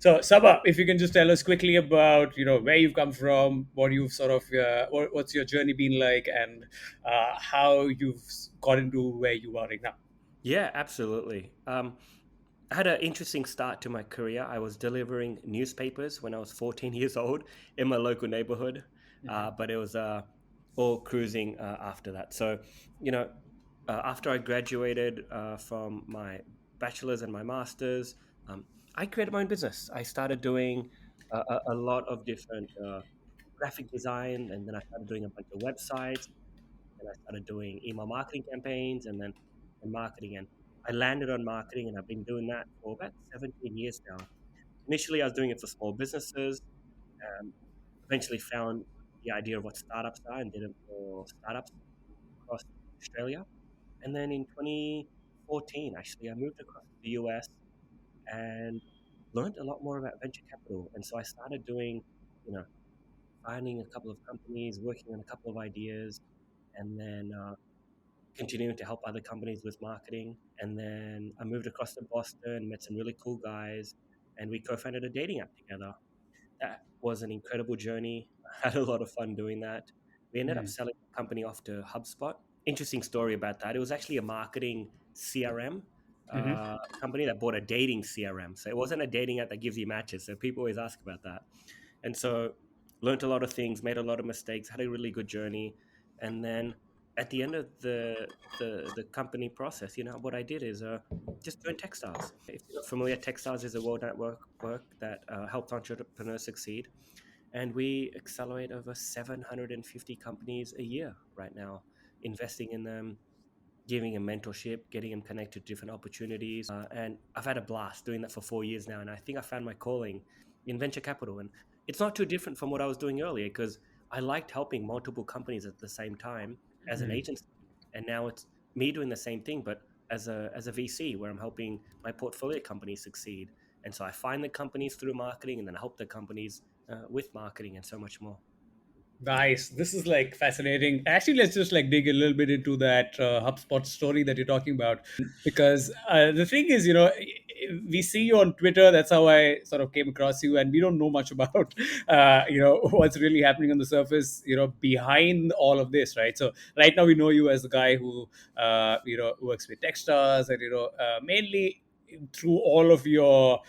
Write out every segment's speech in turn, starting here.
So, Saba, if you can just tell us quickly about where you've come from, what you've sort of what's your journey been like, and how you've got into where you are right now. Yeah, absolutely. I had an interesting start to my career. I was delivering newspapers when I was 14 years old in my local neighborhood, but it was all cruising after that. So, you know, after I graduated from my bachelor's and my master's, I created my own business. I started doing a lot of different graphic design, and then I started doing a bunch of websites, and I started doing email marketing campaigns, and marketing. And I landed on marketing, and I've been doing that for about 17 years now. Initially, I was doing it for small businesses. Um, Eventually, found the idea of what startups are and did it for startups across Australia. And then in 2014, actually, I moved across to the US and learned a lot more about venture capital. And so I started doing, you know, finding a couple of companies, working on a couple of ideas, and then continuing to help other companies with marketing. And then I moved across to Boston, met some really cool guys, and we co founded a dating app together. That was an incredible journey. I had a lot of fun doing that. We ended up Hmm. selling the company off to HubSpot. Interesting story about that. It was actually a marketing CRM Hmm. company that bought a dating CRM. So it wasn't a dating app that gives you matches. So people always ask about that. And so learned a lot of things, made a lot of mistakes, had a really good journey. And then at the end of the company process, what I did is just join Techstars. If you're not familiar, Techstars is a world network that helps entrepreneurs succeed. And we accelerate over 750 companies a year right now, investing in them, giving them mentorship, getting them connected to different opportunities. And I've had a blast doing that for 4 years now. And I think I found my calling in venture capital. And it's not too different from what I was doing earlier because I liked helping multiple companies at the same time as an Hmm. agency. And now it's me doing the same thing, but as a VC where I'm helping my portfolio companies succeed. And so I find the companies through marketing and then help the companies with marketing and so much more. Nice. This is like fascinating. Actually, let's just like dig a little bit into that HubSpot story that you're talking about, because the thing is, we see you on Twitter. That's how I sort of came across you, and we don't know much about, what's really happening on the surface, behind all of this, right? So right now we know you as the guy who, works with Techstars, and mainly through all of your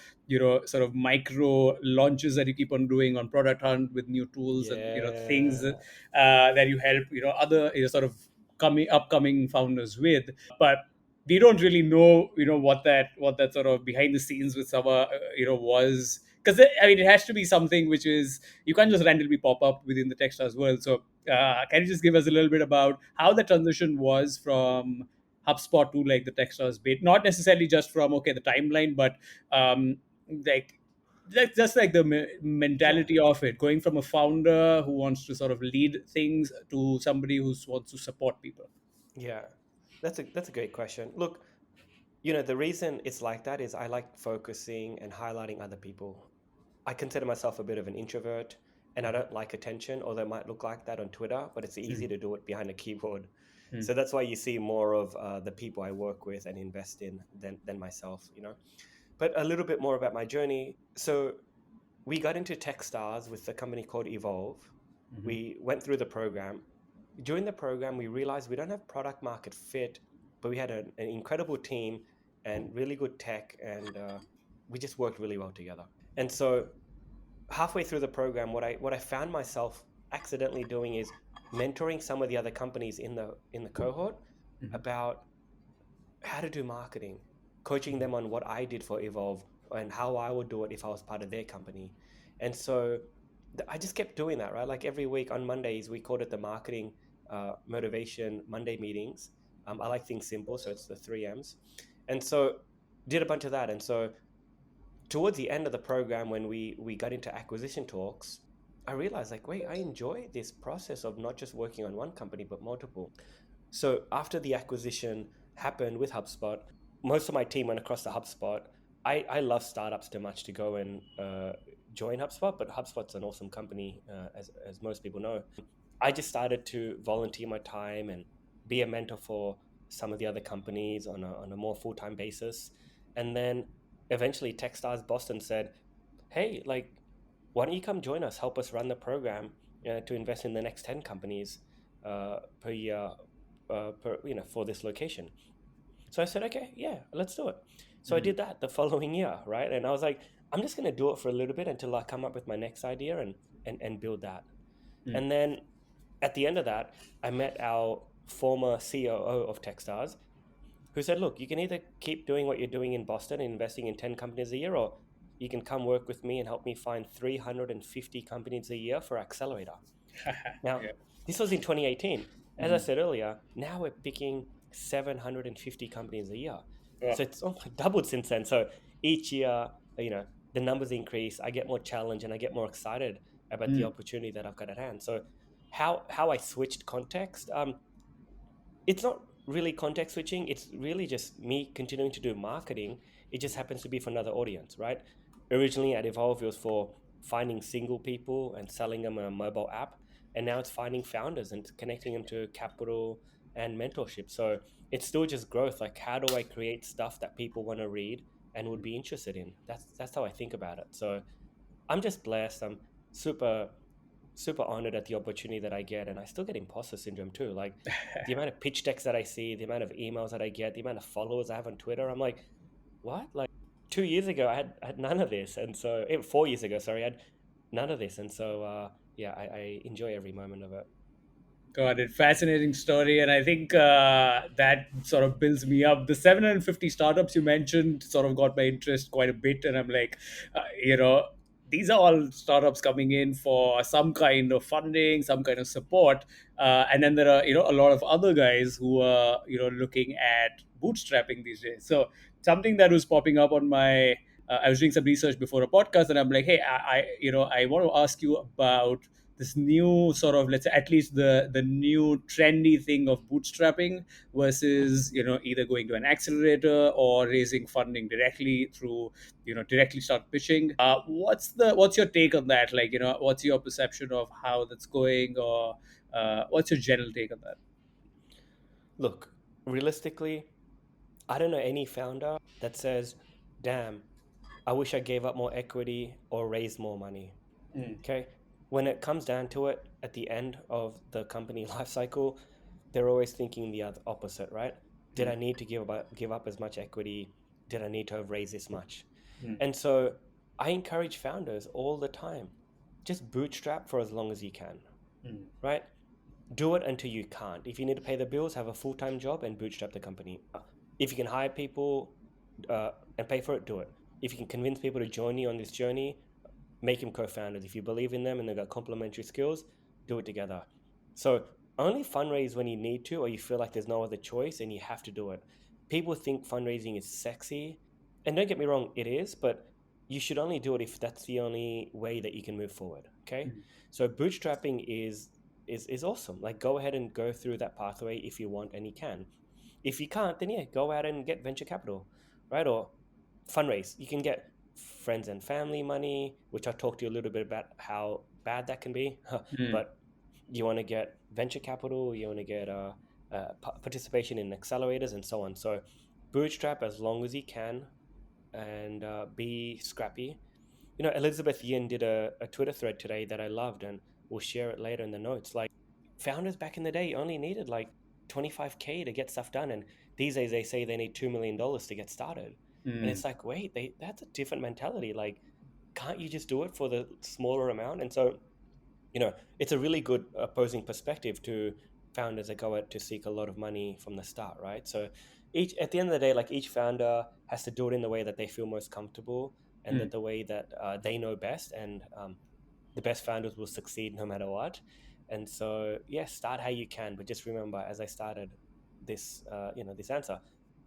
sort of micro launches that you keep on doing on product hunt with new tools and things Yeah. that you help other sort of coming upcoming founders with. But we don't really know what that sort of behind the scenes with Saba was, because I mean it has to be something which is, you can't just randomly pop up within the Techstars world. So can you just give us a little bit about how the transition was from HubSpot to like the Techstars bit, not necessarily just from okay the timeline, but um, like that's just like the Yeah. mentality of it, going from a founder who wants to sort of lead things to somebody who wants to support people. Yeah. That's a great question. Look, the reason it's like that is I like focusing and highlighting other people. I consider myself a bit of an introvert and I don't like attention, although it might look like that on Twitter, but it's easy to do it behind a keyboard. Hmm. So that's why you see more of the people I work with and invest in than myself. But a little bit more about my journey. So we got into Techstars with a company called Evolve. Hmm. We went through the program. During the program, we realized we don't have product market fit, but we had an incredible team and really good tech, and we just worked really well together. And so halfway through the program, what I found myself accidentally doing is mentoring some of the other companies in the cohort about how to do marketing, coaching them on what I did for Evolve and how I would do it if I was part of their company. And so I just kept doing that, right? Like every week on Mondays, we called it the marketing motivation Monday meetings. I like things simple, so it's the three M's. And so did a bunch of that. And so towards the end of the program, when we got into acquisition talks, I realized like, wait, I enjoy this process of not just working on one company, but multiple. So after the acquisition happened with HubSpot, most of my team went across to HubSpot. I love startups too much to go and join HubSpot, but HubSpot's an awesome company, as most people know. I just started to volunteer my time and be a mentor for some of the other companies on a more full time basis. And then eventually Techstars Boston said, hey, like, why don't you come join us, help us run the program to invest in the next 10 companies per year, for this location. So I said, okay, yeah, let's do it. So I Mm, did that the following year, right? And I was like, I'm just going to do it for a little bit until I come up with my next idea and build that. mm. And then at the end of that, I met our former COO of Techstars, who said, look, you can either keep doing what you're doing in Boston and investing in 10 companies a year, or you can come work with me and help me find 350 companies a year for Accelerator. Now, Yeah. this was in 2018. As I Mm. said earlier, now we're picking 750 companies a year. Oh, So it's almost doubled since then. So each year, the numbers increase, I get more challenge and I get more excited about the mm. opportunity that I've got at hand. So how I switched context, it's not really context switching. It's really just me continuing to do marketing. It just happens to be for another audience, right? Originally at Evolve, it was for finding single people and selling them a mobile app. And now it's finding founders and connecting them to capital and mentorship. So it's still just growth. Like, how do I create stuff that people want to read and would be interested in? That's how I think about it. So I'm just blessed. I'm super super honored at the opportunity that I get, and I still get imposter syndrome too. Like the amount of pitch decks that I see, the amount of emails that I get, the amount of followers I have on Twitter. I'm like, what? Like 2 years ago, I had none of this, and so 4 years ago, sorry, I had none of this, and so yeah, I enjoy every moment of it. Got it. Fascinating story. And I think that sort of builds me up. The 750 startups you mentioned sort of got my interest quite a bit. And I'm like, these are all startups coming in for some kind of funding, some kind of support. And then there are, a lot of other guys who are, looking at bootstrapping these days. So something that was popping up on my, I was doing some research before a podcast and I'm like, hey, I want to ask you about this new sort of, let's say, at least the new trendy thing of bootstrapping versus either going to an accelerator or raising funding directly through directly start pitching. What's your take on that? Like, what's your perception of how that's going, or what's your general take on that? Look, realistically, I don't know any founder that says, "Damn, I wish I gave up more equity or raised more money." Mm, Okay. When it comes down to it, at the end of the company life cycle, they're always thinking the other opposite, right? Did mm, I need to give up as much equity? Did I need to have raised this much? mm, And so I encourage founders all the time, just bootstrap for as long as you can, mm, right? Do it until you can't. If you need to pay the bills, have a full-time job and bootstrap the company. If you can hire people and pay for it, do it. If you can convince people to join you on this journey, make them co-founders. If you believe in them and they've got complementary skills, do it together. So only fundraise when you need to, or you feel like there's no other choice and you have to do it. People think fundraising is sexy, and don't get me wrong, it is, but you should only do it if that's the only way that you can move forward. Okay, mm, so bootstrapping is awesome. Like, go ahead and go through that pathway if you want and you can. If you can't, then yeah, go out and get venture capital, right? Or fundraise. You can get friends and family money, which I talked to you a little bit about how bad that can be. mm, But you want to get venture capital, you want to get participation in accelerators and so on. So bootstrap as long as you can, and be scrappy. Elizabeth Yin did a Twitter thread today that I loved, and we'll share it later in the notes. Like, founders back in the day only needed like 25K to get stuff done, and these days they say they need $2 million to get started. And mm, it's like, wait, that's a different mentality. Like, can't you just do it for the smaller amount? And so, it's a really good opposing perspective to founders that go out to seek a lot of money from the start, right? So each at the end of the day, like, each founder has to do it in the way that they feel most comfortable, and mm. that the way that they know best, and the best founders will succeed no matter what. And so, yeah, start how you can, but just remember, as I started this answer,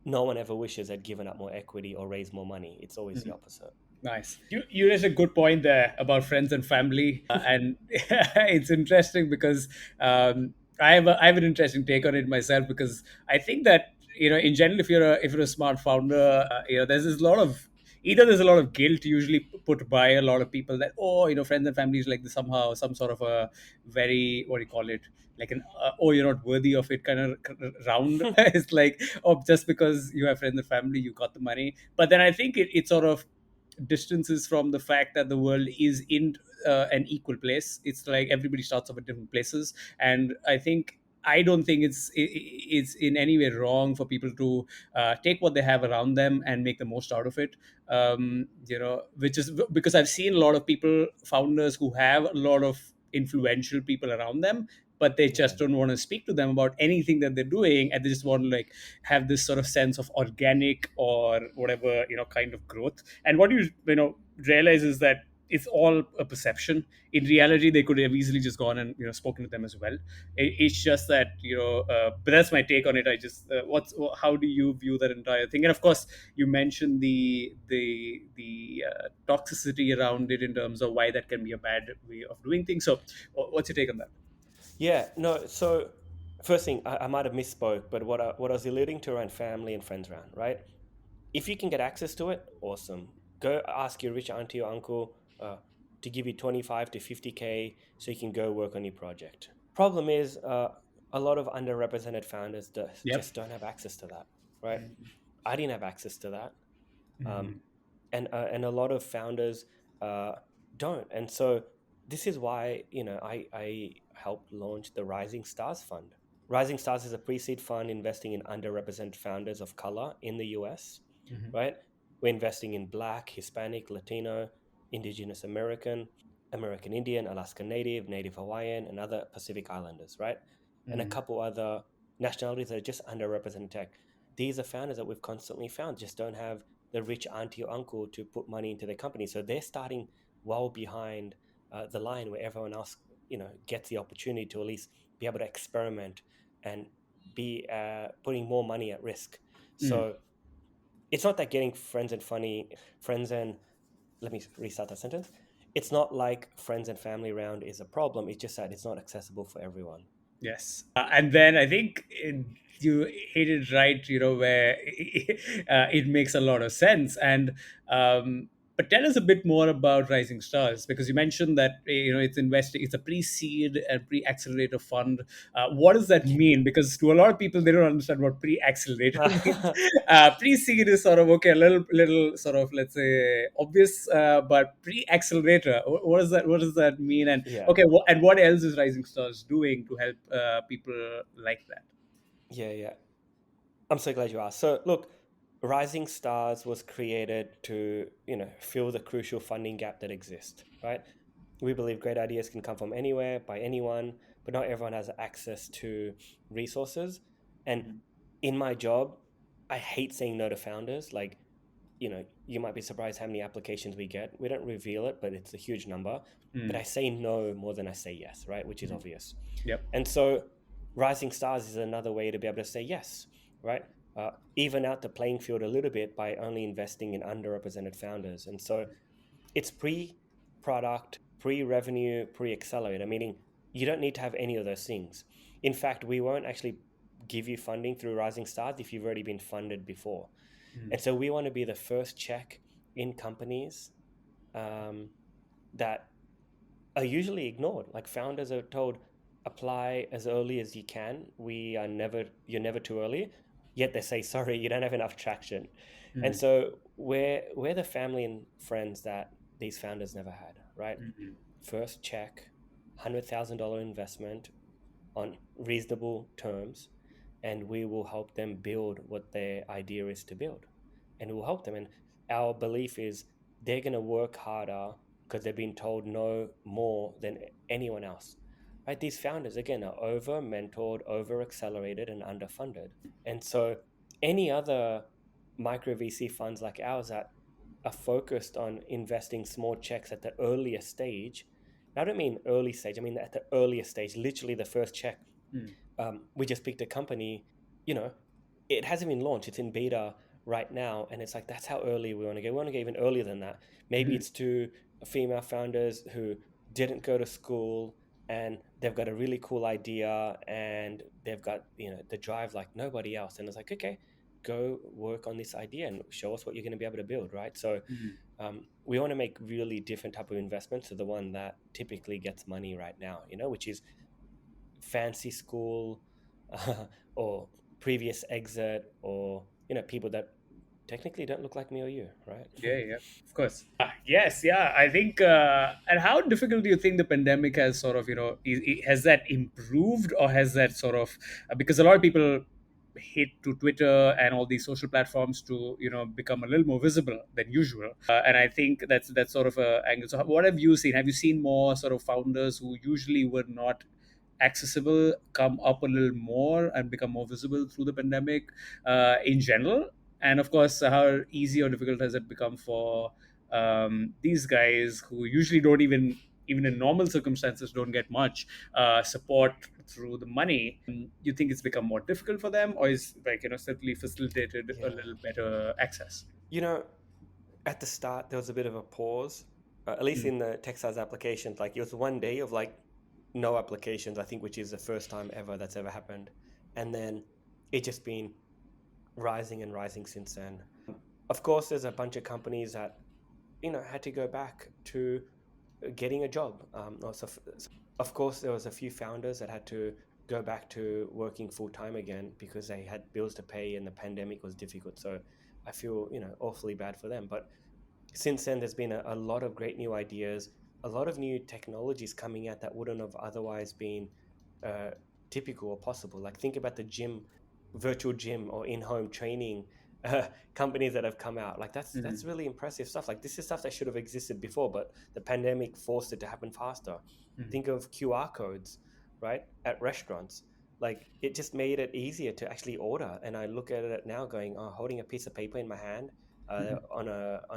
no one ever wishes they'd given up more equity or raised more money. It's always the opposite. Nice. You raised a good point there about friends and family, and it's interesting because I have an interesting take on it myself, because I think that in general, if you're a smart founder, there's this lot of either there's a lot of guilt usually put by a lot of people that, oh, friends and family is like the, somehow some sort of a very, what do you call it, like an oh, you're not worthy of it kind of round. It's like, oh, just because you have friends and family you got the money. But then I think it sort of distances from the fact that the world is in an equal place. It's like everybody starts off at different places, and I don't think it's in any way wrong for people to take what they have around them and make the most out of it. Which is because I've seen a lot of people, founders who have a lot of influential people around them, but they Yeah. just don't want to speak to them about anything that they're doing, and they just want to like have this sort of sense of organic or whatever kind of growth. And what you realize is that it's all a perception. In reality, they could have easily just gone and spoken to them as well. It's just that but that's my take on it. I just what's how do you view that entire thing? And of course, you mentioned the toxicity around it in terms of why that can be a bad way of doing things. So what's your take on that? Yeah, no. So first thing, I might have misspoke, but what I was alluding to around family and friends round, right? If you can get access to it, awesome. Go ask your rich auntie or uncle to give you 25 to 50K so you can go work on your project. Problem is, a lot of underrepresented founders Yep. just don't have access to that, right? I didn't have access to that. Um, Mhm. and a lot of founders uh, don't. And so this is why I helped launch the Rising Stars Fund. Rising Stars is a pre-seed fund investing in underrepresented founders of color in the US, Mhm. right? We're investing in Black, Hispanic, Latino, Indigenous American, American Indian, Alaska Native, Native Hawaiian, and other Pacific Islanders, right? And a Mhm. couple other nationalities that are just underrepresented tech. These are founders that we've constantly found just don't have the rich auntie or uncle to put money into their company. So they're starting well behind the line where everyone else, gets the opportunity to at least be able to experiment and be putting more money at risk. Mm. So it's not that getting friends and let me restart that sentence. It's not like friends and family round is a problem. It's just that it's not accessible for everyone. Yes. And then I think you hit it right, where it makes a lot of sense. And but tell us a bit more about Rising Stars, because you mentioned that it's investing, it's a pre-seed and pre-accelerator fund. What does that mean? Because to a lot of people, they don't understand what pre-accelerator means. Pre-seed is sort of okay, a little sort of, let's say, obvious, but pre-accelerator, what does that mean? And Yeah, okay, and what else is Rising Stars doing to help people like that? yeah. I'm so glad you asked. So, look, Rising Stars was created to, fill the crucial funding gap that exists, right? We believe great ideas can come from anywhere, by anyone, but not everyone has access to resources. And in my job, I hate saying no to founders. Like, you might be surprised how many applications we get. We don't reveal it, but it's a huge number. But Mm. I say no more than I say yes, right? Which is Mhm. obvious. Yep. And so Rising Stars is another way to be able to say yes, right? Even out the playing field a little bit by only investing in underrepresented founders. And so it's pre product, pre revenue, pre accelerator, meaning you don't need to have any of those things. In fact, we won't actually give you funding through Rising Stars if you've already been funded before. Mm. And so we want to be the first check in companies um, that are usually ignored. Like founders are told, apply as early as you can. You're never too early. Yet they say, sorry, you don't have enough traction. And Mm. so we're the family and friends that these founders never had, right? Mhm. First check, $100,000 investment on reasonable terms, and we will help them build what their idea is to build. And we'll help them. And our belief is they're going to work harder because they've been told no more than anyone else. Right? These founders, again, are over mentored, over accelerated, and underfunded. And so any other micro VC funds like ours that are focused on investing small checks at the earliest stage. And I don't mean early stage, I mean at the earliest stage, literally the first check. Mm. We just picked a company, you know, it hasn't been launched, it's in beta right now. And it's like, that's how early we want to go. We want to go even earlier than that. Maybe Mhm. it's to female founders who didn't go to school and they've got a really cool idea and they've got, the drive like nobody else. And it's like, okay, go work on this idea and show us what you're going to be able to build, right? So Mhm. we want to make really different type of investments to the one that typically gets money right now, which is fancy school, or previous exit, or people that technically don't look like me or you, right? Yeah, yeah, of course. Yes, yeah. I think, and how difficult do you think the pandemic has sort of, has that improved or has that sort of, because a lot of people hit to Twitter and all these social platforms to, become a little more visible than usual. And I think that's sort of a angle. So, what have you seen? Have you seen more sort of founders who usually were not accessible come up a little more and become more visible through the pandemic in general? And of course, how easy or difficult has it become for these guys who usually don't even in normal circumstances don't get much support through the money? You think it's become more difficult for them, or is like certainly facilitated a Yeah. little better access? You know, at the start there was a bit of a pause, at least Mm, in the Texas applications. Like it was one day of like no applications, I think, which is the first time ever that's ever happened. And then it just been rising and rising since then. Of course, there's a bunch of companies that had to go back to getting a job. Of course, there was a few founders that had to go back to working full time again because they had bills to pay and the pandemic was difficult. So I feel awfully bad for them. But since then, there's been a lot of great new ideas, a lot of new technologies coming out that wouldn't have otherwise been uh, typical or possible. Like think about the gym, virtual gym or in-home training companies that have come out. Like that's mhm, really impressive stuff. Like this is stuff that should have existed before, but the pandemic forced it to happen faster. mhm, Think of QR codes, right, at restaurants. Like it just made it easier to actually order. And I look at it now, going, oh, holding a piece of paper in my hand mhm, on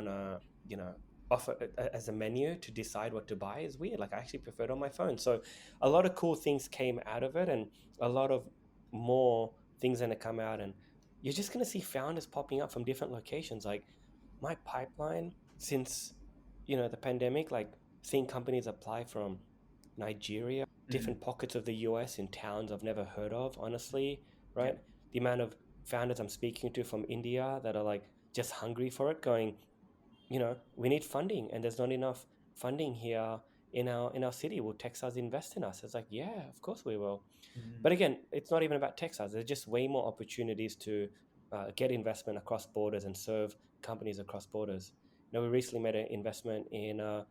a you know offer as a menu to decide what to buy is weird. Like I actually prefer it on my phone. So a lot of cool things came out of it, and a lot of more things going to come out, and you're just going to see founders popping up from different locations. Like my pipeline since the pandemic, like seeing companies apply from Nigeria, mhm, different pockets of the US in towns I've never heard of, honestly, yeah. right? The amount of founders I'm speaking to from India that are like just hungry for it, going, we need funding and there's not enough funding here in our city. Will Texas invest in us? It's like, yeah, of course we will. Mhm, But again, it's not even about Texas. There's just way more opportunities to get investment across borders and serve companies across borders. We recently made an investment in uh,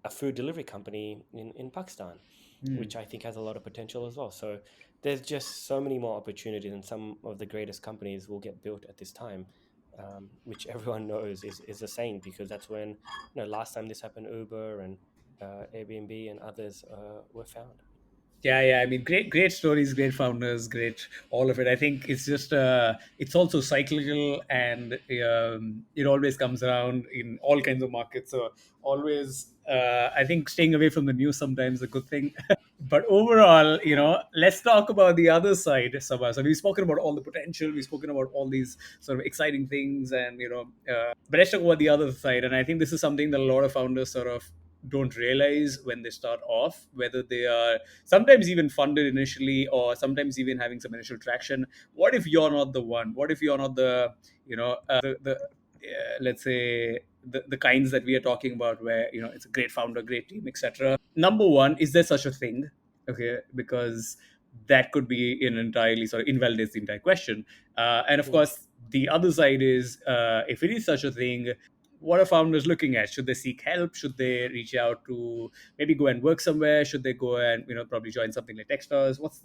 a food delivery company in Pakistan, mhm. which I think has a lot of potential as well. So there's just so many more opportunities, and some of the greatest companies will get built at this time, which everyone knows is a saying, because that's when, last time this happened, Uber and Airbnb and others were found. Yeah, yeah. I mean, great stories, great founders, great all of it. I think it's just it's also cyclical, and it always comes around in all kinds of markets. So always, I think staying away from the news sometimes is a good thing. But overall, let's talk about the other side, Sabah. So we've spoken about all the potential, we've spoken about all these sort of exciting things, and but let's talk about the other side. And I think this is something that a lot of founders sort of don't realize when they start off, whether they are sometimes even funded initially or sometimes even having some initial traction. What if you're not the one? What if you're not the the let's say the kinds that we are talking about, where it's a great founder, great team, etc. Number one, is there such a thing? Okay, because that could be an entirely sort of invalidates the entire question. And of Mm. course, the other side is, if it is such a thing, what are founders looking at? Should they seek help? Should they reach out to maybe go and work somewhere? Should they go and probably join something like Techstars? What's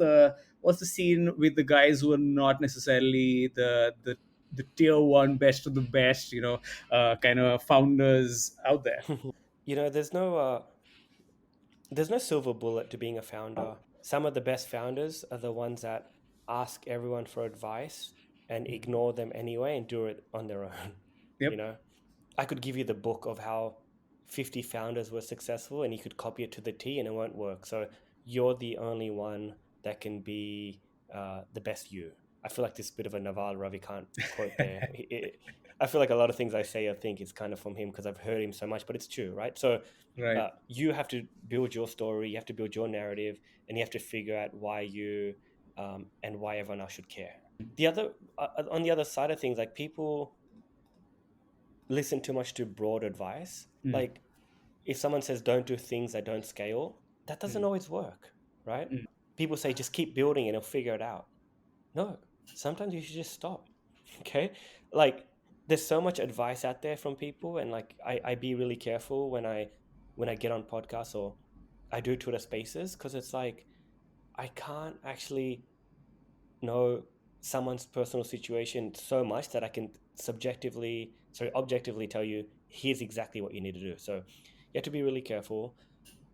the scene with the guys who are not necessarily the tier one best of the best, kind of founders out there? There's no silver bullet to being a founder. Some of the best founders are the ones that ask everyone for advice and ignore them anyway and do it on their own. you Yep. know I could give you the book of how 50 founders were successful, and you could copy it to the T and it won't work. So you're the only one that can be the best you. I feel like this is a bit of a Naval Ravikant quote there. I feel like a lot of things I say, I think it's kind of from him because I've heard him so much, but it's true, right? So Right. you have to build your story, you have to build your narrative, and you have to figure out why you and why everyone else should care. On the other side of things, like people listen too much to broad advice. Mm, Like if someone says don't do things that don't scale, that doesn't mm, always work, right? mm. People say just keep building and it'll figure it out. No, sometimes you should just stop. Okay, like there's so much advice out there from people, and like I be really careful when I get on podcasts or I do Twitter Spaces, because it's like I can't actually know someone's personal situation so much that I can objectively tell you here's exactly what you need to do. So you have to be really careful.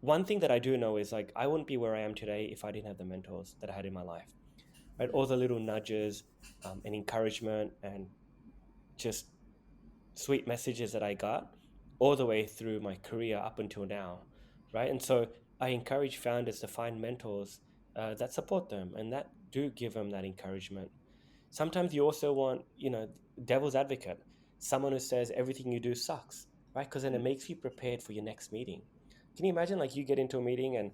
One thing that I do know is like I wouldn't be where I am today if I didn't have the mentors that I had in my life, right? All the little nudges, and encouragement, and just sweet messages that I got all the way through my career up until now, right? And so I encourage founders to find mentors that support them and that do give them that encouragement. Sometimes you also want, devil's advocate, someone who says everything you do sucks, right? Because then it makes you prepared for your next meeting. Can you imagine like you get into a meeting and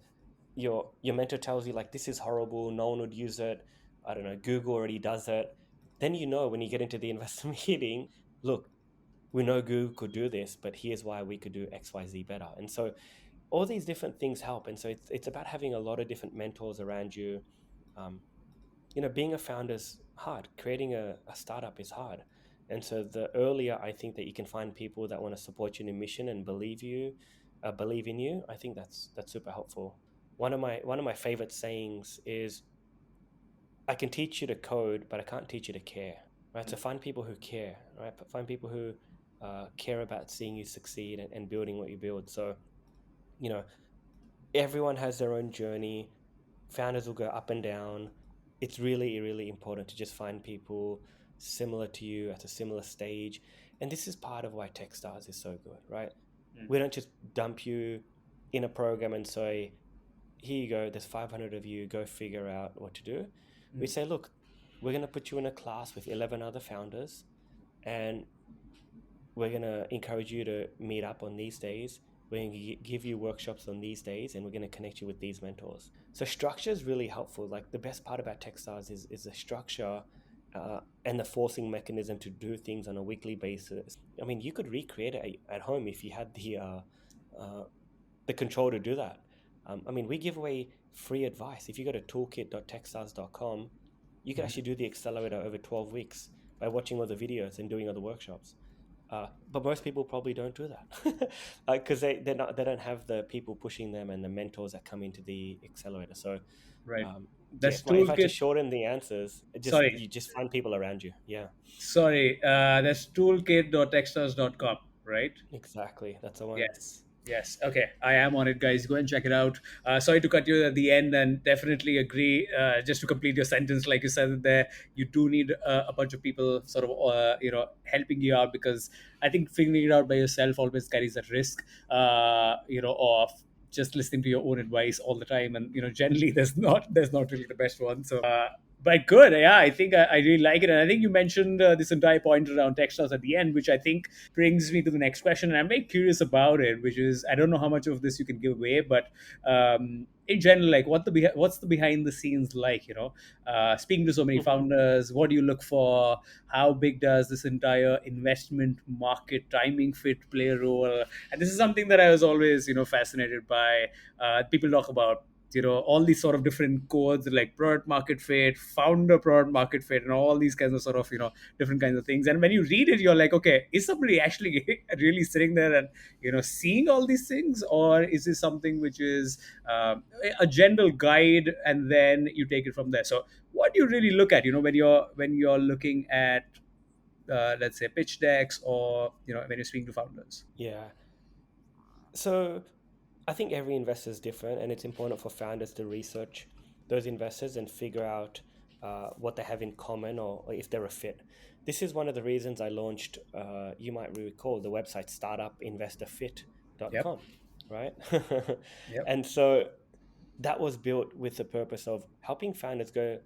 your mentor tells you like this is horrible, no one would use it. I don't know, Google already does it. Then when you get into the investor meeting, look, we know Google could do this, but here's why we could do XYZ better. And so all these different things help. And so it's about having a lot of different mentors around you. Um, Being a founder is hard. Creating a startup is hard. And so the earlier I think that you can find people that want to support you in your mission and believe in you, I think that's super helpful. One of my favorite sayings is, I can teach you to code, but I can't teach you to care. Right. So find people who care. Right. Find people who care about seeing you succeed and building what you build. So you know, everyone has their own journey. Founders will go up and down. It's really, really important to just find people similar to you at a similar stage. And this is part of why Techstars is so good, right? We don't just dump you in a program and say, here you go, there's 500 of you, go figure out what to do. We say, look, we're going to put you in a class with 11 other founders, and we're going to encourage you to meet up on these days. We're going to give you workshops on these days, and we're going to connect you with these mentors. So structure is really helpful. Like the best part about Techstars is the structure, and the forcing mechanism to do things on a weekly basis. I mean, you could recreate it at home if you had uh, the control to do that. I mean, we give away free advice. If you go to toolkit.techstars.com, you can actually do the accelerator over 12 weeks by watching all the videos and doing all the workshops. But most people probably don't do that because they don't have the people pushing them and the mentors that come into the accelerator. So Right. yeah, That's if I had to toolkit. shorten the answers, Sorry. you just find people around you. Yeah, Sorry. That's toolkit.techstars.com, right? exactly. That's the one. Yes. Yes. Okay. I am on it, guys. Go and check it out. Sorry to cut you at the end, and definitely agree. Just to complete your sentence, like you said there, you do need a bunch of people sort of, helping you out, because I think figuring it out by yourself always carries that risk, of just listening to your own advice all the time, and generally there's not really the best one. So, but good, yeah. I think I really like it, and I think you mentioned this entire point around textiles at the end, which I think brings me to the next question, and I'm very curious about it, which is, I don't know how much of this you can give away, but in general, like what's the behind the scenes like? Speaking to so many founders, what do you look for? How big does this entire investment market timing fit play a role? And this is something that I was always fascinated by. People talk about all these sort of different codes like product market fit, founder product market fit, and all these kinds of sort of different kinds of things. And when you read it, you're like, okay, is somebody actually really sitting there and seeing all these things, or is this something which is a general guide, and then you take it from there? So what do you really look at when you're looking at let's say pitch decks, or when you're speaking to founders? Yeah. So I think every investor is different, and it's important for founders to research those investors and figure out what they have in common, or if they're a fit. This is one of the reasons I launched, you might recall, the website Yep. startupinvestorfit.com, right? Yep. And so that was built with the purpose of helping founders go,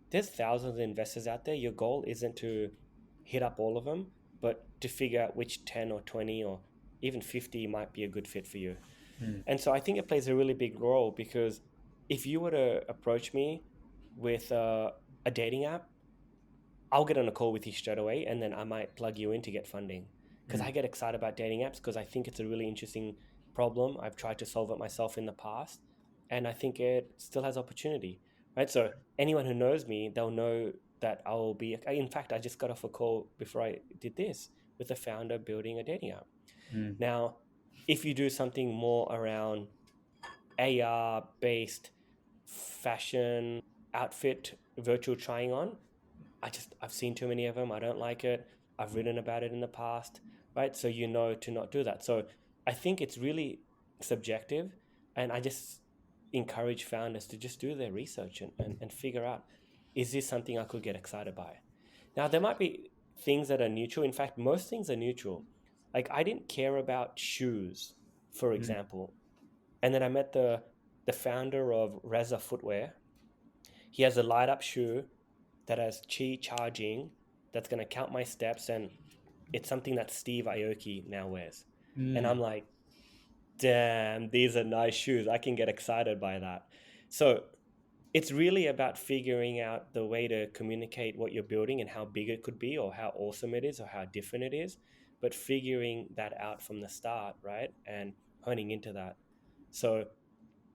there's thousands of investors out there. Your goal isn't to hit up all of them, but to figure out which 10 or 20 or even 50 might be a good fit for you. And so I think it plays a really big role, because if you were to approach me with a dating app, I'll get on a call with you straight away, and then I might plug you in to get funding, because I get excited about dating apps because I think it's a really interesting problem. I've tried to solve it myself in the past, and I think it still has opportunity, right? So anyone who knows me, they'll know that I'll be. In fact, I just got off a call before I did this with a founder building a dating app. Mm, Now, if you do something more around AR based fashion outfit virtual trying on, I've seen too many of them. I don't like it. I've written about it in the past, right? So you know to not do that. So I think it's really subjective, and I just encourage founders to just do their research and figure out, is this something I could get excited by? Now there might be things that are neutral. In fact, most things are neutral. Like I didn't care about shoes, for mm, example, and then I met the founder of Reza Footwear. He has a light up shoe that has Qi charging that's going to count my steps, and it's something that Steve Aoki now wears. And mm. I'm like, damn, these are nice shoes. I can get excited by that. So it's really about figuring out the way to communicate what you're building and how big it could be or how awesome it is or how different it is, but figuring that out from the start, right? And honing into that. So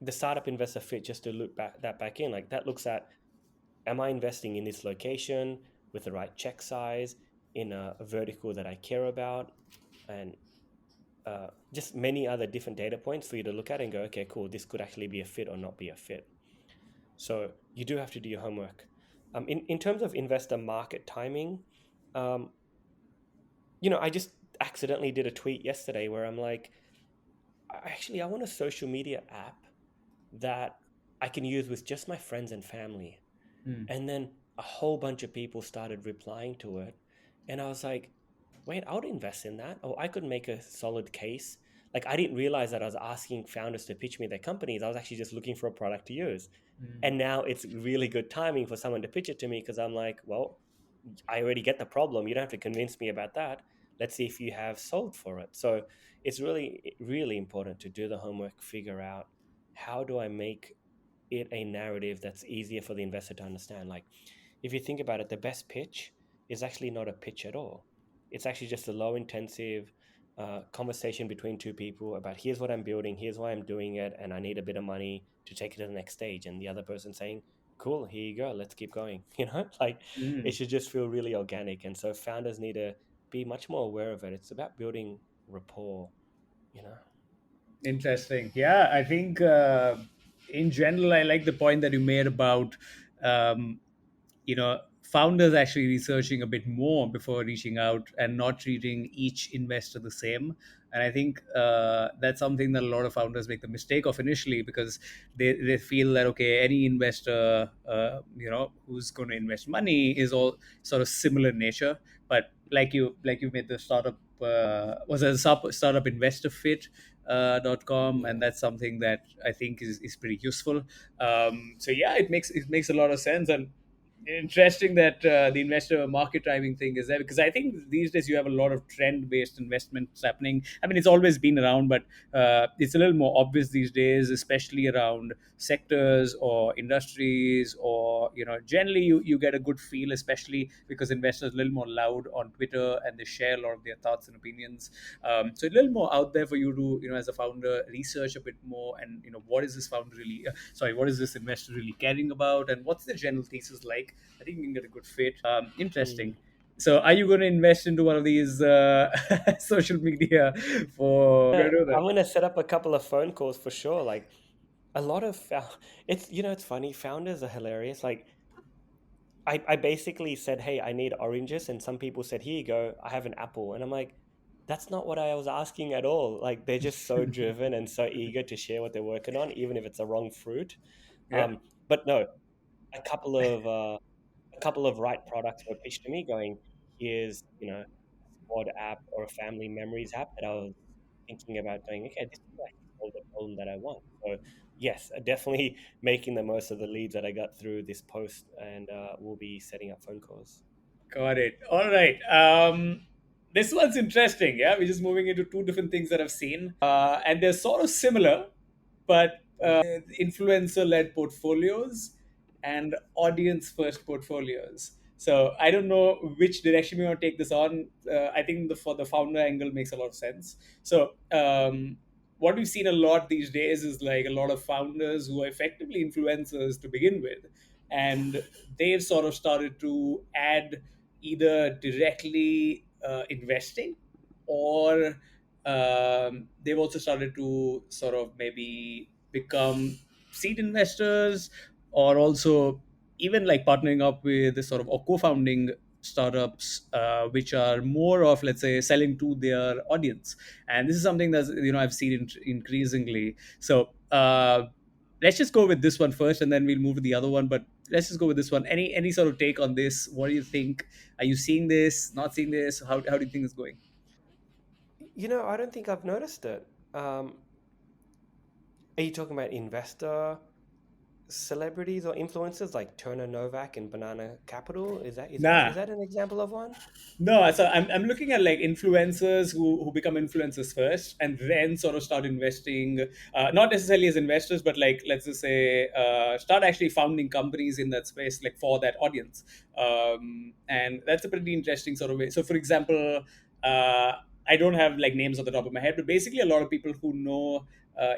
the startup investor fit, just to look back in, like that looks at, am I investing in this location with the right check size in a vertical that I care about, and just many other different data points for you to look at and go, okay, cool, this could actually be a fit or not be a fit. So you do have to do your homework. In terms of investor market timing, um, I just accidentally did a tweet yesterday where I'm like, I want a social media app that I can use with just my friends and family. Mm, And then a whole bunch of people started replying to it. And I was like, wait, I would invest in that. Oh, I could make a solid case. Like, I didn't realize that I was asking founders to pitch me their companies. I was actually just looking for a product to use. mm. And now it's really good timing for someone to pitch it to me because I'm like, well, I already get the problem. You don't have to convince me about that. Let's see if you have sold for it. So it's really, really important to do the homework, figure out, how do I make it a narrative that's easier for the investor to understand. Like, if you think about it, the best pitch is actually not a pitch at all. It's actually just a low intensive conversation between two people about, here's what I'm building, here's why I'm doing it, and I need a bit of money to take it to the next stage. And the other person saying, cool, here you go, let's keep going. Like, it Mm. should just feel really organic. And so founders need to be much more aware of it. It's about building rapport, you know? Interesting. Yeah, I think in general, I like the point that you made about um, founders actually researching a bit more before reaching out and not treating each investor the same. And I think that's something that a lot of founders make the mistake of initially, because they feel that, okay, any investor who's going to invest money is all sort of similar in nature. But like you made the startup, was a startup investor fit .com, and Yeah. that's something that I think is pretty useful. So yeah, it makes a lot of sense. And interesting that the investor market timing thing is there, because I think these days you have a lot of trend based investments happening. I mean, it's always been around, but it's a little more obvious these days, especially around sectors or industries, or generally you get a good feel, especially because investors are a little more loud on Twitter and they share a lot of their thoughts and opinions. So a little more out there for you to, as a founder, research a bit more, and what is this founder really, what is this investor really caring about, and what's the general thesis like. I think you can get a good fit. Mm. Interesting. So, are you going to invest into one of these social media for going to do I'm that? gonna set up a couple of phone calls for sure. Like, a lot of it's, it's funny, founders are hilarious. Like, I basically said, hey, I need oranges, and some people said, here you go, I have an apple. And I'm like, that's not what I was asking at all. Like, they're just so driven and so eager to share what they're working on, even if it's a wrong fruit. Yeah. But no, a couple of right products were pitched to me, going, here's, a squad app or a family memories app that I was thinking about going, okay, this will actually solve the problem that I want. So yes, definitely making the most of the leads that I got through this post, and we'll be setting up phone calls. Got it. All right. This one's interesting. Yeah, we're just moving into two different things that I've seen, and they're sort of similar, but influencer-led portfolios and audience-first portfolios. So I don't know which direction we want to take this on. I think for the founder angle makes a lot of sense. So what we've seen a lot these days is like a lot of founders who are effectively influencers to begin with, and they've sort of started to add either directly investing, or they've also started to sort of maybe become seed investors, or also even like partnering up with this sort of or co-founding startups, which are more of, let's say, selling to their audience. And this is something that I've seen increasingly. So let's just go with this one first, and then we'll move to the other one. But let's just go with this one. Any sort of take on this? What do you think? Are you seeing this? Not seeing this? How do you think it's going? I don't think I've noticed it. Are you talking about investor celebrities or influencers like Turner Novak and Banana Capital? Is Nah. that an example of one? No, so I'm looking at like influencers who become influencers first and then sort of start investing, not necessarily as investors, but like, let's just say, start actually founding companies in that space, like for that audience. And that's a pretty interesting sort of way. So, for example, uh, I don't have like names on the top of my head, but basically a lot of people who know,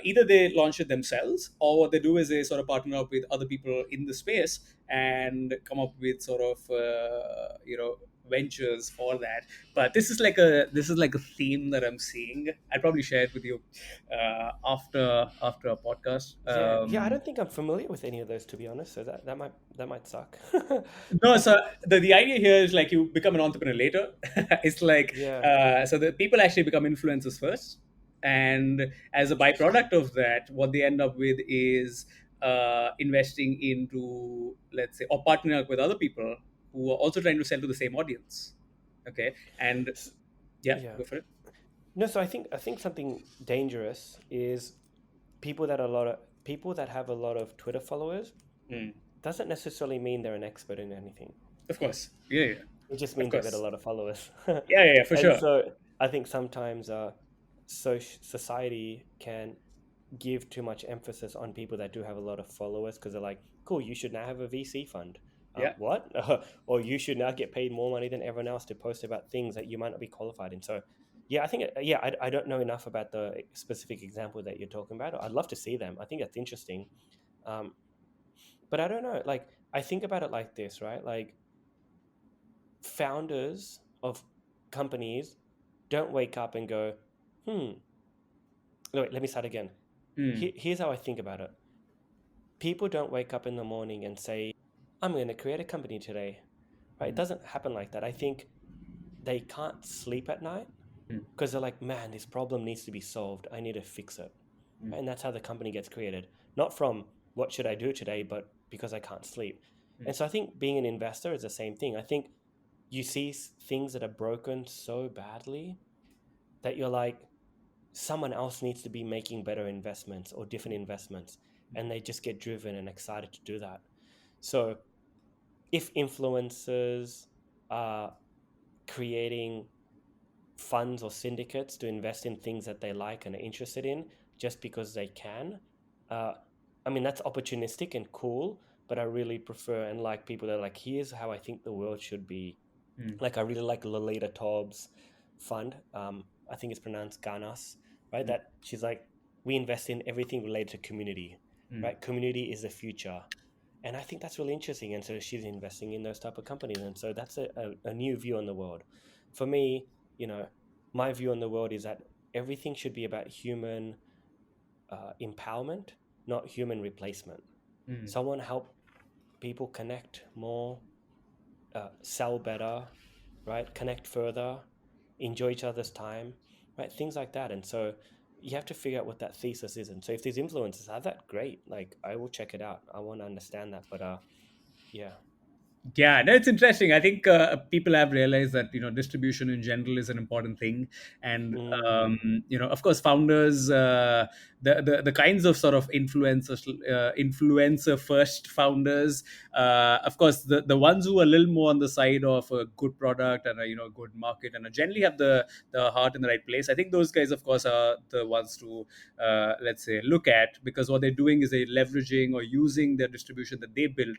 either they launch it themselves, or what they do is they sort of partner up with other people in the space and come up with sort of ventures for that. But this is like a theme that I'm seeing. I'll probably share it with you after a podcast. Yeah, yeah. I don't think I'm familiar with any of those, to be honest. So that might suck. No, so the idea here is like you become an entrepreneur later. It's like, Yeah, so the people actually become influencers first, and as a interesting. byproduct of that, what they end up with is investing into, let's say, or partnering up with other people who are also trying to sell to the same audience. Okay, and S- yeah, Yeah. go for it. No, so I think something dangerous is people that have a lot of Twitter followers Mm. doesn't necessarily mean they're an expert in anything. Of course, yeah, yeah, It just of means they've got a course, lot of followers. yeah, yeah, yeah, for And sure. so I think sometimes society can give too much emphasis on people that do have a lot of followers because they're like, cool, you should now have a VC fund. Yeah. What? Or you should now get paid more money than everyone else to post about things that you might not be qualified in. So, yeah, I think, yeah, I don't know enough about the specific example that you're talking about. I'd love to see them. I think that's interesting. Um, but I don't know. Like, I think about it like this, right? Like, founders of companies don't wake up and go, no, wait, let me start again. Mm. Here's how I think about it. People don't wake up in the morning and say, I'm going to create a company today. Right? It Mm. doesn't happen like that. I think they can't sleep at night Mm. because they're like, man, this problem needs to be solved. I need to fix it. Mm. Right? And that's how the company gets created. Not from what should I do today, but because I can't sleep. Mm. And so I think being an investor is the same thing. I think you see things that are broken so badly that you're like, someone else needs to be making better investments or different investments. And they just get driven and excited to do that. So if influencers are creating funds or syndicates to invest in things that they like and are interested in just because they can, uh, I mean, that's opportunistic and cool, but I really prefer and like people that are like, here's how I think the world should be. Mm. Like, I really like Lolita Tobbs' fund. I think it's pronounced Ganas, right? Mm. That she's like, we invest in everything related to community, Mm. right? Community is the future, and I think that's really interesting. And so she's investing in those type of companies, and so that's a new view on the world. For me, you know, my view on the world is that everything should be about human empowerment, not human replacement. Mm. Someone help people connect more, sell better, right? Connect further, enjoy each other's time, right? Things like that. And so you have to figure out what that thesis is. And so if these influencers have that, great. Like, I will check it out. I want to understand that. But yeah. Yeah, no, it's interesting. I think people have realized that distribution in general is an important thing, and Mm, of course, founders, the kinds of sort of influencer first founders, of course, the ones who are a little more on the side of a good product and a good market and generally have the heart in the right place. I think those guys, of course, are the ones to let's say look at, because what they're doing is they're leveraging or using their distribution that they built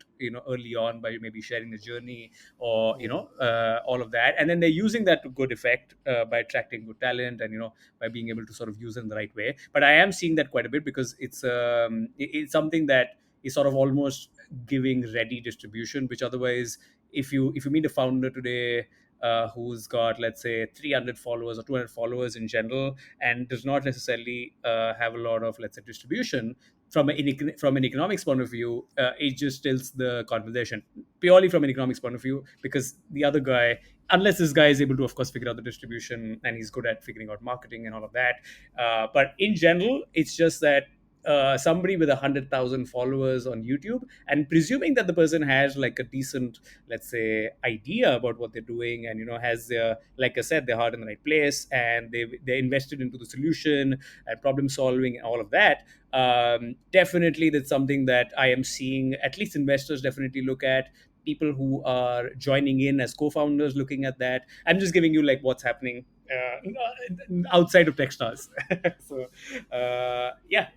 early on by maybe sharing the journey, or mm, all of that, and then they're using that to good effect by attracting good talent, and by being able to sort of use it in the right way. But I am seeing that quite a bit, because it's something that is sort of almost giving ready distribution, which otherwise, if you meet a founder today who's got, let's say, 300 followers or 200 followers in general, and does not necessarily have a lot of, let's say, distribution from an economics point of view, it just tilts the conversation purely from an economics point of view, because the other guy, unless this guy is able to, of course, figure out the distribution and he's good at figuring out marketing and all of that. But in general, it's just that somebody with 100,000 followers on YouTube, and presuming that the person has like a decent, let's say, idea about what they're doing, and has their, like I said, their heart in the right place, and they invested into the solution and problem solving and all of that. Definitely, that's something that I am seeing. At least investors definitely look at, people who are joining in as co-founders looking at that. I'm just giving you like what's happening outside of Techstars. So yeah.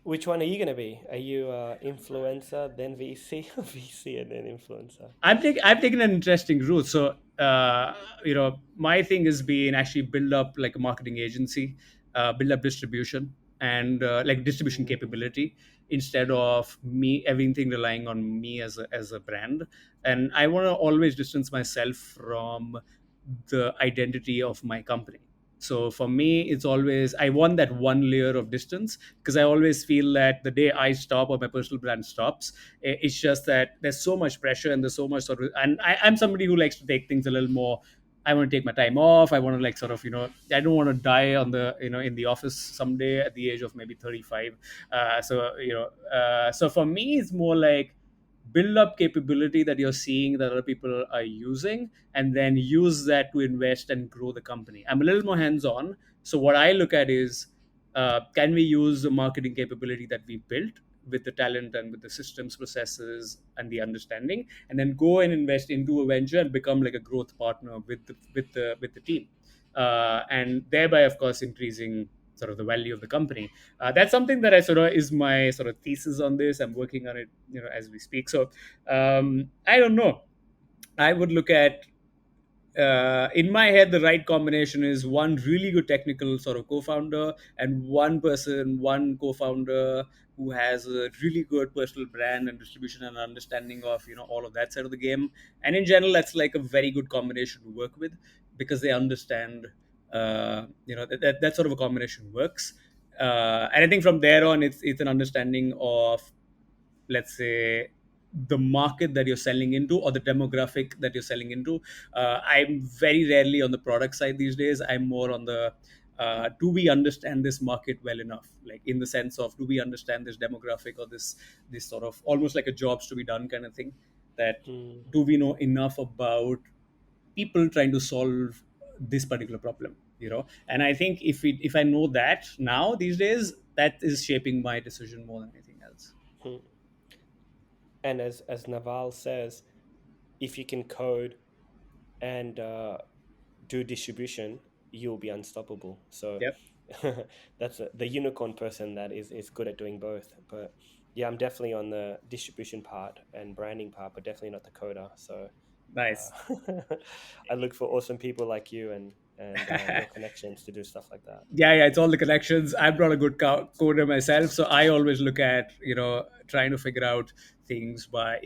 Which one are you going to be? Are you influencer, then VC, VC, and then influencer? I've taken an interesting route. So my thing has been actually build up like a marketing agency, build up distribution, and like distribution Mm, capability, instead of me everything relying on me as a brand. And I want to always distance myself from the identity of my company. So for me, it's always, I want that one layer of distance, because I always feel that the day I stop or my personal brand stops, it's just that there's so much pressure and there's so much sort of, and I'm somebody who likes to take things a little more. I want to take my time off. I want to like sort of, I don't want to die on the, in the office someday at the age of maybe 35. So for me, it's more like build up capability that you're seeing that other people are using, and then use that to invest and grow the company. I'm a little more hands on. So what I look at is, can we use the marketing capability that we built with the talent and with the systems, processes, and the understanding, and then go and invest into a venture and become like a growth partner with the team, and thereby, of course, increasing sort of the value of the company. That's something that I sort of is my sort of thesis on this. I'm working on it, as we speak. So I don't know. I would look at, in my head, the right combination is one really good technical sort of co-founder, and one co-founder who has a really good personal brand and distribution and understanding of all of that side of the game. And in general, that's like a very good combination to work with, because they understand, that sort of a combination works. And I think from there on, it's an understanding of, let's say, the market that you're selling into, or the demographic that you're selling into. I'm very rarely on the product side these days. I'm more on the, do we understand this market well enough, like in the sense of, do we understand this demographic, or this sort of almost like a jobs to be done kind of thing, that mm, do we know enough about people trying to solve this particular problem. And I think if I know that now these days, that is shaping my decision more than anything else. mm. And as Naval says, if you can code and do distribution, you'll be unstoppable. So Yep. that's the unicorn person that is good at doing both. But yeah, I'm definitely on the distribution part and branding part, but definitely not the coder. So Nice. I look for awesome people like you and your connections to do stuff like that. Yeah, it's all the connections. I'm not a good coder myself, so I always look at trying to figure out things by.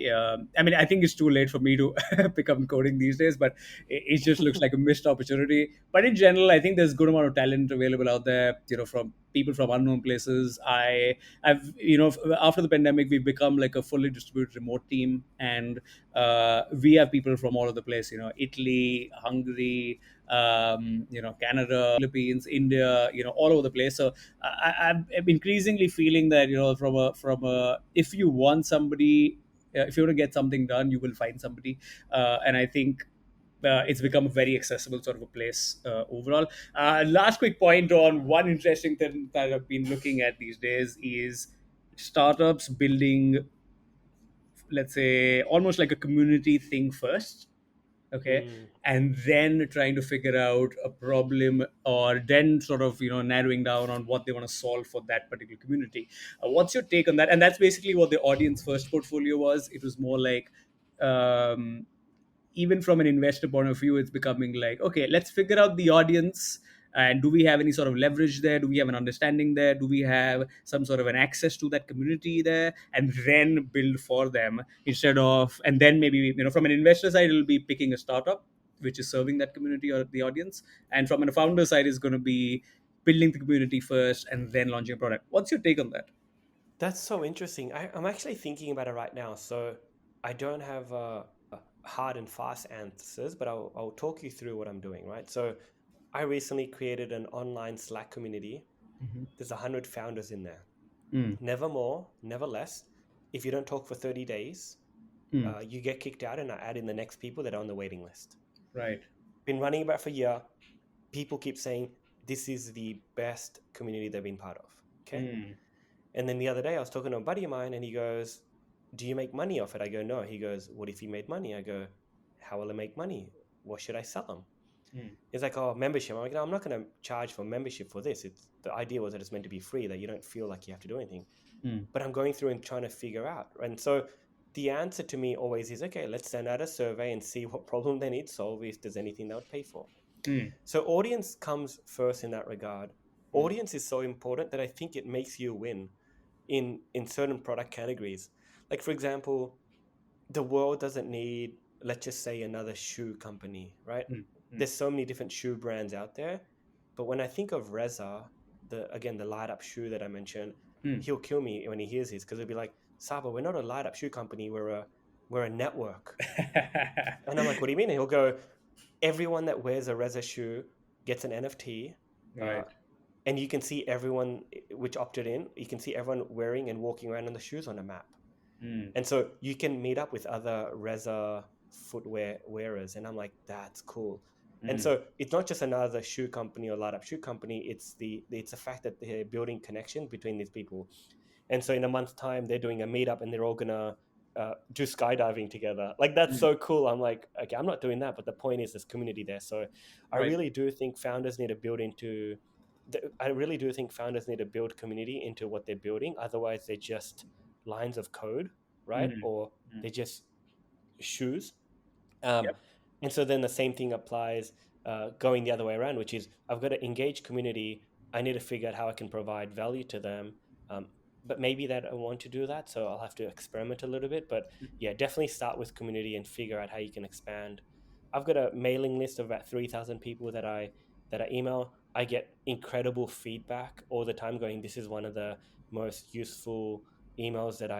I mean, I think it's too late for me to pick up coding these days, but it just looks like a missed opportunity. But in general, I think there's a good amount of talent available out there. From people from unknown places. I've after the pandemic, we've become like a fully distributed remote team, and we have people from all over the place. Italy, Hungary, Canada, Philippines, India, all over the place. So I'm increasingly feeling that from a if you want somebody, if you want to get something done, you will find somebody, and I think. It's become a very accessible sort of a place overall. Last quick point on one interesting thing that I've been looking at these days is startups building, let's say, almost like a community thing first, okay, Mm. and then trying to figure out a problem, or then sort of narrowing down on what they want to solve for that particular community. What's your take on that? And that's basically what the audience first portfolio was. It was more like, um, even from an investor point of view, it's becoming like, okay, let's figure out the audience, and do we have any sort of leverage there? Do we have an understanding there? Do we have some sort of an access to that community there? And then build for them, instead of, and then maybe, from an investor side, it'll be picking a startup which is serving that community or the audience, and from a founder side is going to be building the community first and then launching a product. What's your take on that? That's so interesting. I'm actually thinking about it right now. So I don't have hard and fast answers, but I'll talk you through what I'm doing, right? So I recently created an online Slack community. Mhm. There's 100 founders in there. Mm, Never more, never less. If you don't talk for 30 days, mm, you get kicked out, and I add in the next people that are on the waiting list. right. Been running about for a year. People keep saying this is the best community they've been part of. Okay. Mm, And then the other day I was talking to a buddy of mine and he goes, do you make money off it? I go, no. He goes, what if you made money? I go, how will I make money? What should I sell them? mm, He's like, oh, membership. I'm like, no, I'm not going to charge for membership for this. It's the idea was that it's meant to be free, that you don't feel like you have to do anything. mm, But I'm going through and trying to figure out. And so the answer to me always is, okay, let's send out a survey and see what problem they need solved, if there's anything they would pay for. mm, So audience comes first in that regard. mm, Audience is so important that I think it makes you win in certain product categories. Like for example, the world doesn't need, let's just say, another shoe company, right? mm, mm, There's so many different shoe brands out there. But when I think of Reza, the light up shoe that I mentioned, mm. he'll kill me when he hears this, because he'll be like, Saba, we're not a light up shoe company, we're a network. And I'm like, what do you mean? And he'll go, everyone that wears a Reza shoe gets an NFT. Uh, Right. and you can see everyone which opted in, you can see everyone wearing and walking around in the shoes on a map. Mm, And so you can meet up with other Reza footwear wearers. And I'm like, that's cool. And mm, so it's not just another shoe company or light up shoe company. It's the fact that they're building connection between these people. And so in a month's time, they're doing a meetup and they're all gonna do skydiving together. Like that's mm. so cool. I'm like, okay, I'm not doing that, but the point is, there's community there. So I Right. really do think founders need to build into. I really do think founders need to build community into what they're building. Otherwise, they're just lines of code, right? Mm, Or mm. they're just shoes. Um, Yep. and so then the same thing applies going the other way around, which is I've got to engage community. I need to figure out how I can provide value to them. Um, but maybe that I want to do that, so I'll have to experiment a little bit. But yeah, definitely start with community and figure out how you can expand. I've got a mailing list of about 3,000 people that I email. I get incredible feedback all the time, going, "This is one of the most useful emails that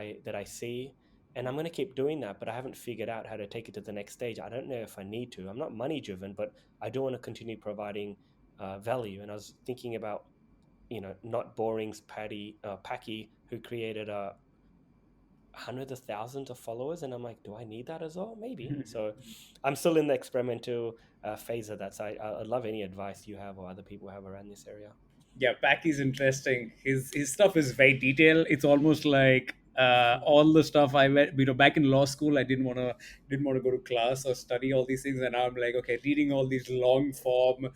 I see." And I'm going to keep doing that, but I haven't figured out how to take it to the next stage. I don't know if I need to. I'm not money driven, but I do want to continue providing value. And I was thinking about, not boring's Packy, who created hundreds of thousands of followers, and I'm like, do I need that as well? Maybe. So I'm still in the experimental phase of that. So I'd love any advice you have or other people have around this area. Yeah, Packy's interesting. His stuff is very detailed. It's almost like all the stuff I went, back in law school. I didn't want to go to class or study all these things, and now I'm like, okay, reading all these long form,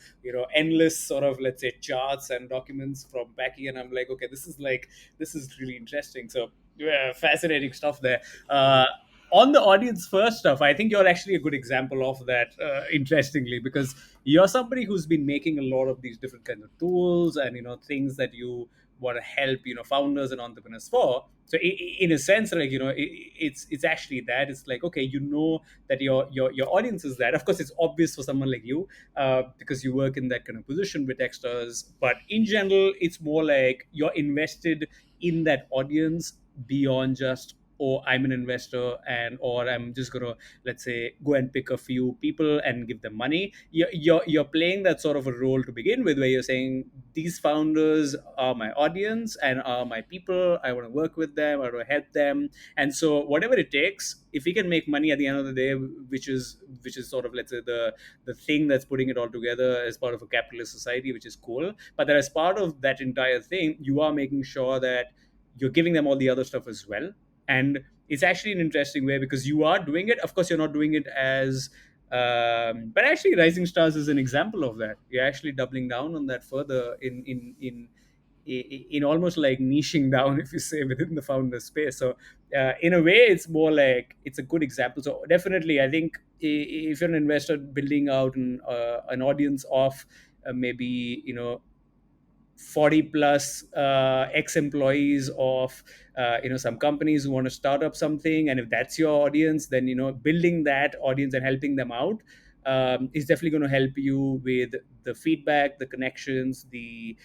endless sort of, let's say, charts and documents from Packy, and I'm like, okay, this is really interesting. So yeah, fascinating stuff there. Mhm. On the audience first stuff, I think you're actually a good example of that, interestingly, because you're somebody who's been making a lot of these different kinds of tools and things that you want to help founders and entrepreneurs for. So in a sense, like it's actually that. It's like, okay, that your audience is that. Of course, it's obvious for someone like you, because you work in that kind of position with extras, but in general it's more like you're invested in that audience beyond just, oh, I'm an investor, and or I'm just gonna, let's say, go and pick a few people and give them money. You're playing that sort of a role to begin with, where you're saying these founders are my audience and are my people. I want to work with them, I want to help them, and so whatever it takes, if we can make money at the end of the day, which is sort of, let's say, the thing that's putting it all together as part of a capitalist society, which is cool. But that as part of that entire thing, you are making sure that you're giving them all the other stuff as well. And it's actually an interesting way, because you are doing it. Of course, you're not doing it as, but actually, Rising Stars is an example of that. You're actually doubling down on that further in almost like niching down, if you say, within the founder space. So in a way, it's more like it's a good example. So definitely, I think if you're an investor building out an audience of maybe 40 plus ex employees of some companies who want to start up something, and if that's your audience, then building that audience and helping them out is definitely going to help you with the feedback, the connections, the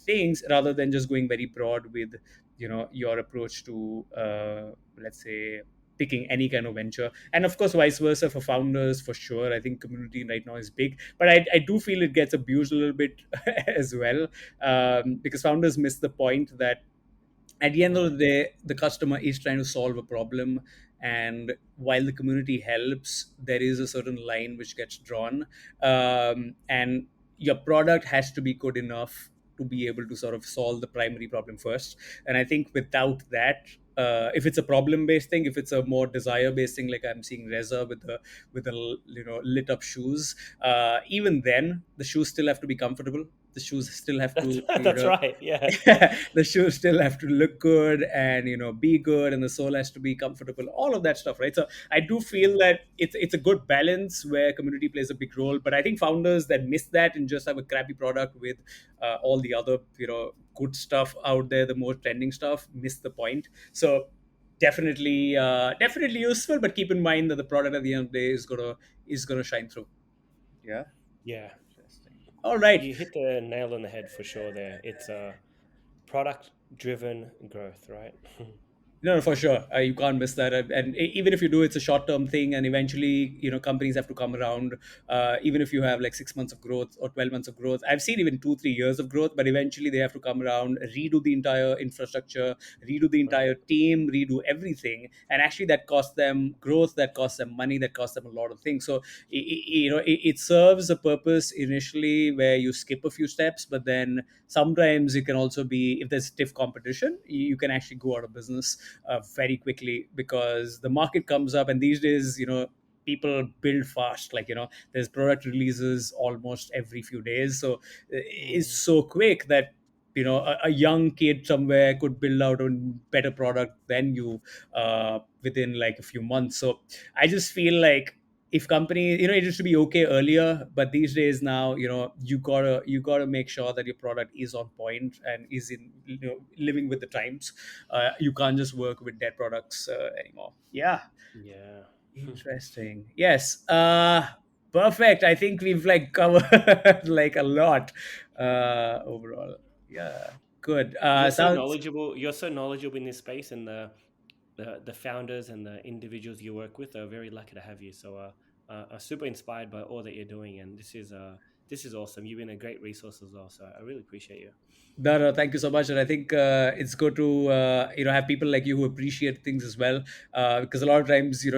things, rather than just going very broad with your approach to let's say picking any kind of venture. And of course vice versa for founders, for sure. I think community right now is big, but I do feel it gets abused a little bit as well, because founders miss the point that at the end of Mm. the day, the customer is trying to solve a problem. And while the community helps, there is a certain line which gets drawn. And your product has to be good enough to be able to sort of solve the primary problem first. And I think without that, if it's a problem based thing, if it's a more desire based thing, like I'm seeing Reza with the lit up shoes, even then the shoes still have to be comfortable. The shoes still have That's to that's right. Yeah. the shoes still have to look good and be good, and the sole has to be comfortable, all of that stuff, right? So I do feel Mm. that it's a good balance where community plays a big role. But I think founders that miss that and just have a crappy product with all the other good stuff out there, the more trending stuff, miss the point. So definitely useful, but keep in mind that the product at the end of the day is gonna shine through. Yeah. Yeah. Interesting. All right. You hit the nail on the head for sure there. It's a product driven growth, right? No, no, for sure. You can't miss that. And even if you do, it's a short-term thing, and eventually, companies have to come around. Even if you have like 6 months of growth or 12 months of growth, I've seen even 2, 3 years of growth, but eventually they have to come around, redo the entire infrastructure, redo the Right. entire team, redo everything, and actually that costs them growth, that costs them money, that costs them a lot of things. So it serves a purpose initially where you skip a few steps, but then sometimes it can also be, if there's stiff competition, you can actually go out of business very quickly, because the market comes up. And these days, people build fast, like there's product releases almost every few days. So it's Mm. so quick that a young kid somewhere could build out a better product than you within like a few months. So I just feel like, if companies, it used to be okay earlier, but these days now, you gotta make sure that your product is on point and is in living with the times. You can't just work with dead products anymore. Yeah. Yeah. Interesting. Yes. Perfect. I think we've like covered like a lot overall. Yeah. Good. Sounds. You're so knowledgeable in this space, and the founders and the individuals you work with are very lucky to have you. So are super inspired by all that you're doing, and this is awesome. You've been a great resource as well. So I really appreciate you. No, no, thank you so much. And I think it's good to have people like you who appreciate things as well. Because a lot of times, you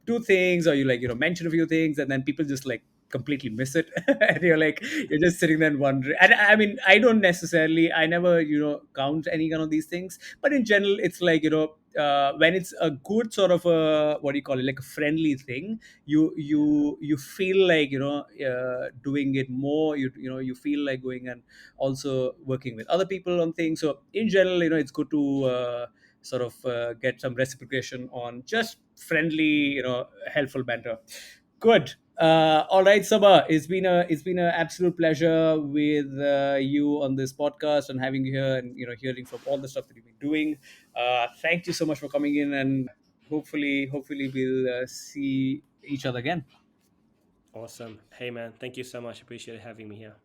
do things, or you like mention a few things, and then people just like completely miss it, and you're just sitting there and wondering. And I mean, I don't necessarily, I never count any kind of these things, but in general, it's like when it's a good sort of a, what do you call it, like a friendly thing, Yeah. you feel like doing it more. You feel like going and also working with other people on things. So in general, it's good to sort of get some reciprocation on just friendly, helpful banter. Good. All right, Saba. It's been a absolute pleasure with you on this podcast and having you here, and hearing from all the stuff that you've been doing. Thank you so much for coming in, and hopefully we'll see each other again. Awesome. Hey man, thank you so much. Appreciate having me here.